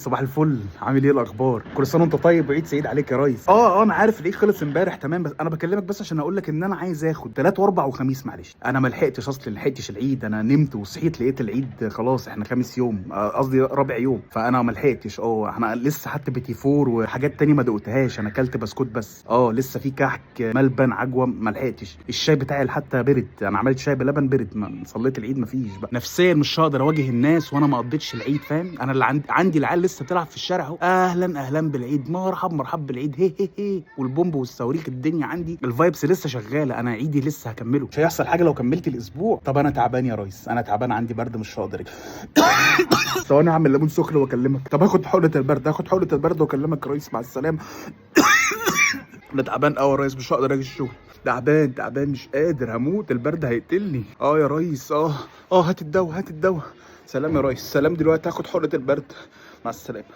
صباح الفل، عامل ايه الاخبار؟ كل سنه وانت طيب وعيد سعيد عليك يا ريس. انا عارف العيد خلص امبارح تمام، بس انا بكلمك بس عشان اقول لك ان انا عايز اخد 3 و4 وخميس. معلش انا ما لحقتش، اصل لحقتش العيد، انا نمت وصحيت لقيت العيد خلاص، احنا خامس يوم، قصدي رابع يوم، فانا ما لحقتش. احنا لسه حتى بيتي فور وحاجات تانية ما دقتهاش، انا اكلت بسكوت بس. لسه في كحك ملبن عجوه ما لحقتش. الشاي بتاعي حتى برد، انا عملت شاي بلبن برد، ما صليت العيد ما فيش بقى. نفسيا مش هقدر اواجه الناس وانا ما قضيتش العيد، فاهم؟ انا اللي عندي العيال لسه بتلعب في الشارع اهو، اهلا بالعيد، مرحب بالعيد، هي والبومب والصواريخ، الدنيا عندي الفايبس لسه شغاله، انا عيدي لسه هكمله، مش هيحصل حاجه لو كملت الاسبوع. طب انا تعبان يا ريس، انا تعبان، عندي برد مش هقدر. ثواني اعمل ليمون سخن واكلمك. طب هاخد حقنه البرد واكلمك يا ريس، مع السلامه. انا تعبان قوي يا ريس، مش هقدر اجي الشغل، تعبان مش قادر، هموت، البرد هيقتلني. يا ريس، هات الدواء. سلام يا ريس، سلام دلوقتي، هاخد حقنه البرد، مع السلامه.